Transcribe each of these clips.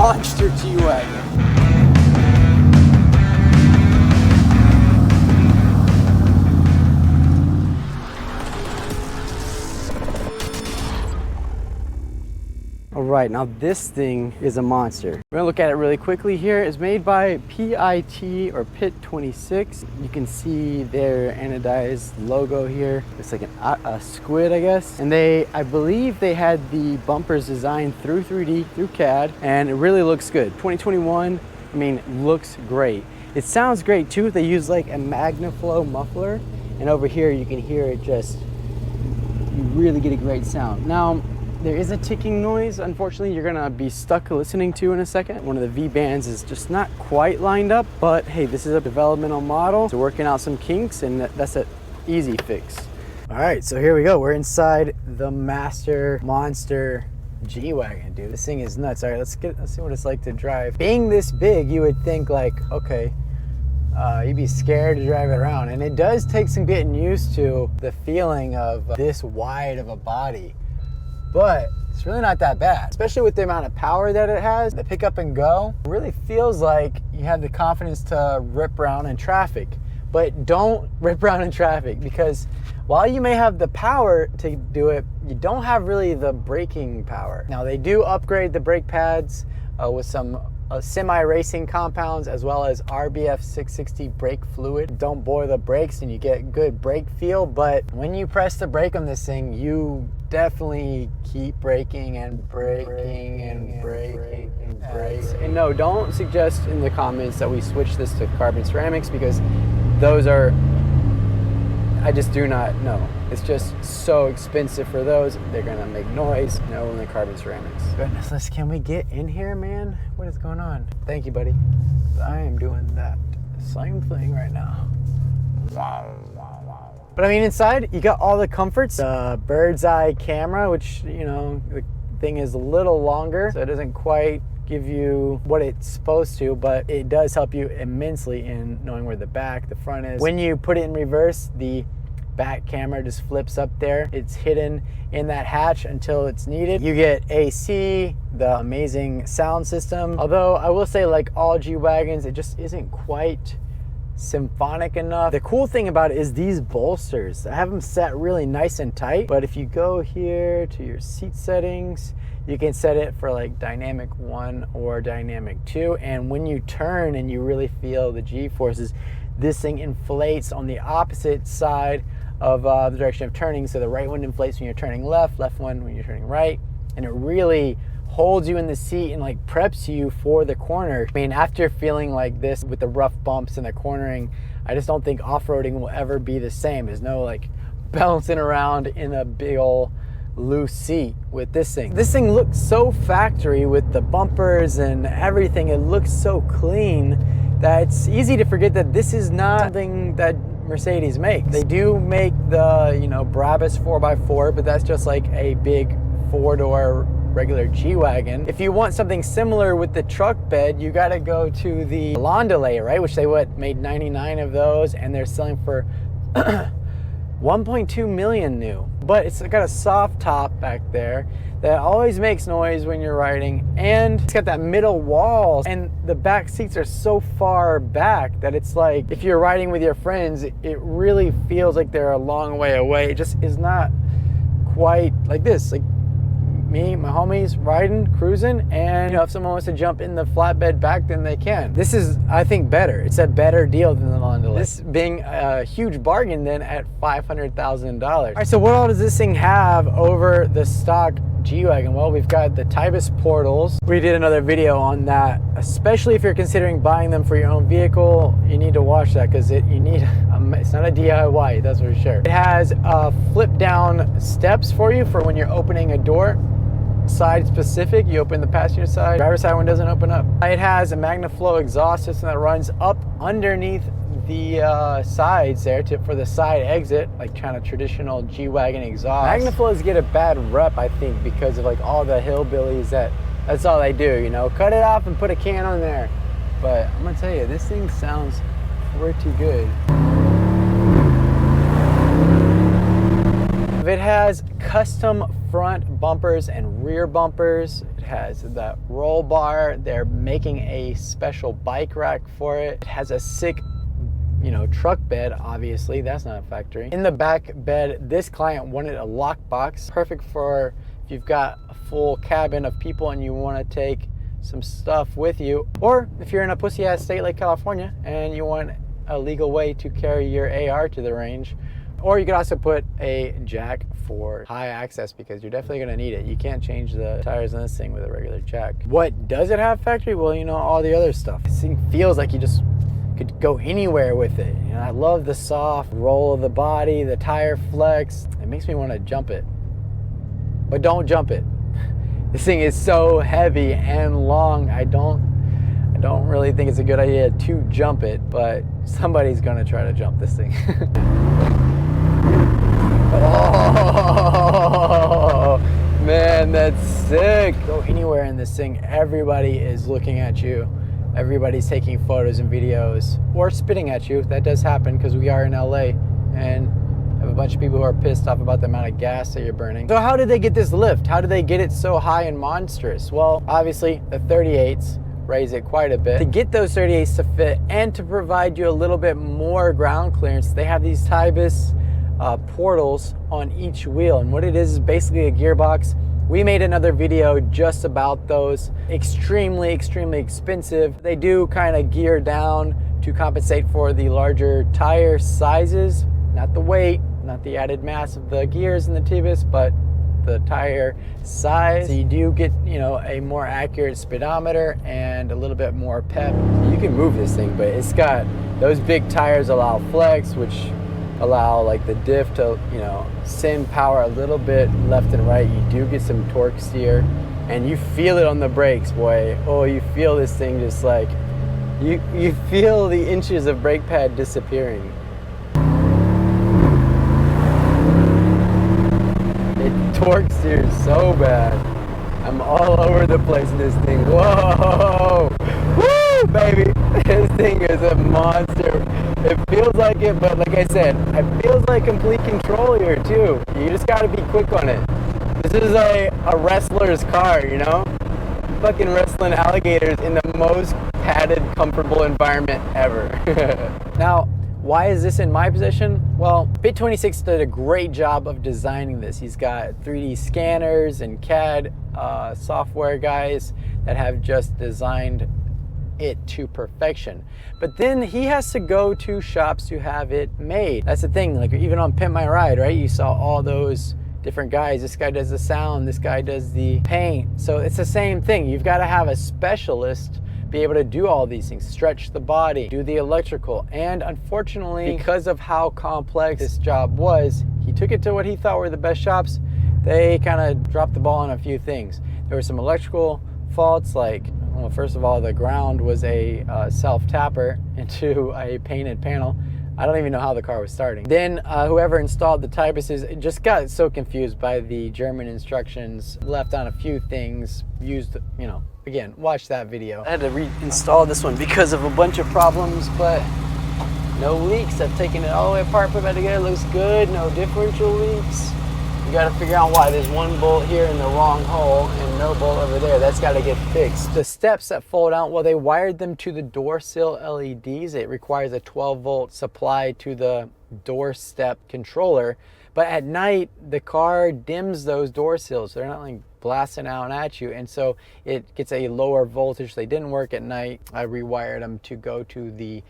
monster G-Wagon. All right, now this thing is a monster. We're gonna look at it really quickly here. It's made by PIT or PIT 26. You can see their anodized logo here. It's like a squid, I guess. And I believe they had the bumpers designed through 3D, through CAD, and it really looks good. 2021, I mean, looks great. It sounds great too. They use like a MagnaFlow muffler, and over here you can hear it just, you really get a great sound. Now, there is a ticking noise, unfortunately, you're gonna be stuck listening to in a second. One of the V bands is just not quite lined up, but hey, this is a developmental model. So working out some kinks, and that's an easy fix. All right, so here we go. We're inside the Monster G-Wagon, dude. This thing is nuts. All right, let's see what it's like to drive. Being this big, you would think like, okay, you'd be scared to drive it around. And it does take some getting used to the feeling of this wide of a body. But it's really not that bad, especially with the amount of power that it has. The pick up and go really feels like you have the confidence to rip around in traffic. But don't rip around in traffic, because while you may have the power to do it, you don't have really the braking power. Now they do upgrade the brake pads with some semi-racing compounds, as well as RBF 660 brake fluid. Don't bore the brakes and you get good brake feel, but when you press the brake on this thing, you definitely keep braking and braking and braking and braking. And no, don't suggest in the comments that we switch this to carbon ceramics, because those are, I just do not know. It's just so expensive for those. They're gonna make noise. No, only carbon ceramics. Goodness, can we get in here, man? What is going on? Thank you, buddy. I am doing that same thing right now. But I mean, inside, you got all the comforts. The bird's eye camera, which, you know, the thing is a little longer, so it doesn't quite give you what it's supposed to, but it does help you immensely in knowing where the back, the front is. When you put it in reverse, the back camera just flips up there. It's hidden in that hatch until it's needed. You get AC, the amazing sound system. Although I will say, like all G-Wagons, it just isn't quite symphonic enough. The cool thing about it is these bolsters. I have them set really nice and tight, but if you go here to your seat settings, you can set it for like dynamic 1 or dynamic 2, and when you turn and you really feel the G-forces, this thing inflates on the opposite side of the direction of turning. So the right one inflates when you're turning left, left one when you're turning right, and it really holds you in the seat and like preps you for the corner. I mean, after feeling like this with the rough bumps and the cornering, I just don't think off-roading will ever be the same. There's no like bouncing around in a big old loose seat with this thing. This thing looks so factory with the bumpers and everything. It looks so clean that it's easy to forget that this is not something that Mercedes makes. They do make the, you know, Brabus 4x4, but that's just like a big 4-door regular G-Wagon. If you want something similar with the truck bed, you got to go to the Landaulet, right? Which they made 99 of those, and they're selling for 1.2 million new. But it's got a soft top back there that always makes noise when you're riding, and it's got that middle wall, and the back seats are so far back that it's like if you're riding with your friends, it really feels like they're a long way away. It just is not quite like this. Like me, my homies riding, cruising, and you know, if someone wants to jump in the flatbed back, then they can. This is, I think, better. It's a better deal than the Landaulet. This being a huge bargain then at $500,000. All right, so what all does this thing have over the stock G-Wagon? Well, we've got the Tibus portals. We did another video on that, especially if you're considering buying them for your own vehicle. You need to watch that, because it's not a DIY, that's for sure. It has flip down steps for you for when you're opening a door. Side specific, you open the passenger side, driver's side one doesn't open up. It has a MagnaFlow exhaust system that runs up underneath the sides there for the side exit, like kind of traditional G-Wagon exhaust. MagnaFlows get a bad rep, I think, because of like all the hillbillies that's all they do, you know, cut it off and put a can on there. But I'm gonna tell you, this thing sounds pretty good. It has custom front bumpers and rear bumpers. It It has the roll bar. They're making a special bike rack for it. It has a sick, you know, truck bed. Obviously that's not a factory. In the back bed, this client wanted a lock box, perfect for if you've got a full cabin of people and you want to take some stuff with you, or if you're in a pussy ass state like California and you want a legal way to carry your AR to the range. Or you could also put a jack for high access, because you're definitely going to need it. You can't change the tires on this thing with a regular jack. What does it have factory? Well, you know, all the other stuff. This thing feels like you just could go anywhere with it. You know, I love the soft roll of the body, the tire flex. It makes me want to jump it. But don't jump it. This thing is so heavy and long. I don't really think it's a good idea to jump it, but somebody's going to try to jump this thing. Oh, man, that's sick. Go anywhere in this thing, everybody is looking at you. Everybody's taking photos and videos or spitting at you. That does happen because we are in LA and have a bunch of people who are pissed off about the amount of gas that you're burning. So how did they get this lift? How did they get it so high and monstrous? Well, obviously the 38s raise it quite a bit. To get those 38s to fit and to provide you a little bit more ground clearance, they have these Tibus portals on each wheel, and what it is basically a gearbox. We made another video just about those. Extremely expensive. They do kind of gear down to compensate for the larger tire sizes, not the weight, not the added mass of the gears in the Tibus, but the tire size. So you do get, you know, a more accurate speedometer and a little bit more pep. You can move this thing, but it's got those big tires allow flex, which allow like the diff to, you know, send power a little bit left and right. You do get some torque steer, and you feel it on the brakes, boy. Oh, you feel this thing just like, you feel the inches of brake pad disappearing. It torque steers so bad. I'm all over the place in this thing. Whoa! Woo, baby! This thing is a monster. It feels like it, but like I said, it feels like complete control here too. You just gotta be quick on it. This is a wrestler's car, you know? Fucking wrestling alligators in the most padded, comfortable environment ever. Now, why is this in my possession? Well, Bit26 did a great job of designing this. He's got 3D scanners and CAD software guys that have just designed it to perfection. But then he has to go to shops to have it made. That's the thing, like even on Pimp My Ride, right? You saw all those different guys. This guy does the sound, this guy does the paint. So it's the same thing. You've got to have a specialist be able to do all these things, stretch the body, do the electrical. And unfortunately, because of how complex this job was, he took it to what he thought were the best shops. They kind of dropped the ball on a few things. There were some electrical faults, like, well, first of all, the ground was a self-tapper into a painted panel. I don't even know how the car was starting. Then whoever installed the Tibuses just got so confused by the German instructions, left on a few things, used, you know, again, watch that video. I had to reinstall this one because of a bunch of problems, but no leaks. I've taken it all the way apart, put it back together, looks good, no differential leaks. You gotta figure out why there's one bolt here in the wrong hole and no bolt over there. That's gotta get fixed. The steps that fold out, well, they wired them to the door sill LEDs. It requires a 12-volt supply to the door step controller. But at night, the car dims those door sills. They're not like blasting out at you. And so it gets a lower voltage. They didn't work at night. I rewired them to go to the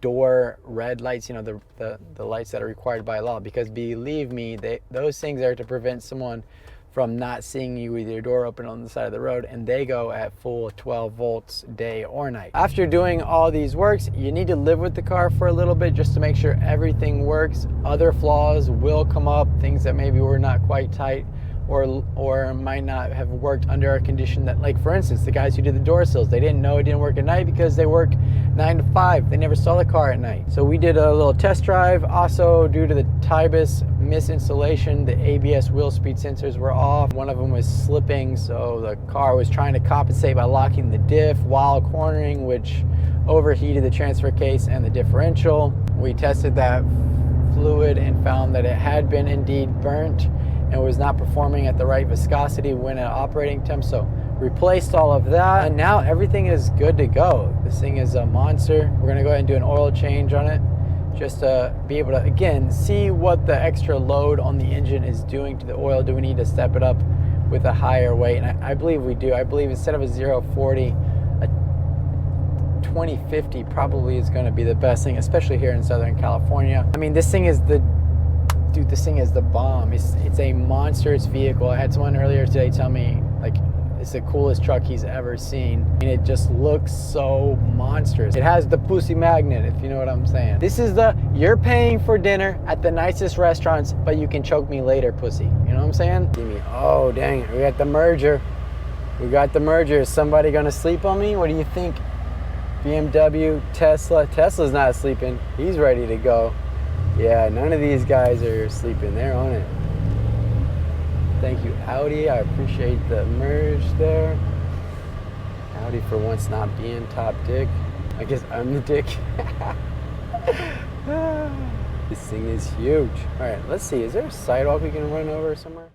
door red lights, you know, the lights that are required by law. Because believe me, those things are to prevent someone from not seeing you with your door open on the side of the road, and they go at full 12 volts day or night. After doing all these works, you need to live with the car for a little bit just to make sure everything works. Other flaws will come up, things that maybe were not quite tight or might not have worked under a condition that, like for instance, the guys who did the door sills, they didn't know it didn't work at night because they work 9 to 5. They never saw the car at night. So we did a little test drive. Also, due to the Tibus misinstallation, the ABS wheel speed sensors were off. One of them was slipping, so the car was trying to compensate by locking the diff while cornering, which overheated the transfer case and the differential. We tested that fluid and found that it had been indeed burnt and was not performing at the right viscosity when at operating temp. So replaced all of that, and now everything is good to go. This thing is a monster. We're gonna go ahead and do an oil change on it, just to be able to, again, see what the extra load on the engine is doing to the oil. Do we need to step it up with a higher weight? And I believe we do. I believe instead of a 040, a 2050 probably is gonna be the best thing, especially here in Southern California. I mean, this thing is the bomb. It's a monstrous vehicle. I had someone earlier today tell me, like, it's the coolest truck he's ever seen. And it just looks so monstrous. It has the pussy magnet, if you know what I'm saying. This is the, you're paying for dinner at the nicest restaurants, but you can choke me later, pussy. You know what I'm saying? Give me, oh, dang it. We got the merger. We got the merger. Is somebody gonna sleep on me? What do you think? BMW, Tesla. Tesla's not sleeping. He's ready to go. Yeah, none of these guys are sleeping. They're on it. Thank you, Audi. I appreciate the merge there. Audi for once not being top dick. I guess I'm the dick. This thing is huge. All right, let's see. Is there a sidewalk we can run over somewhere?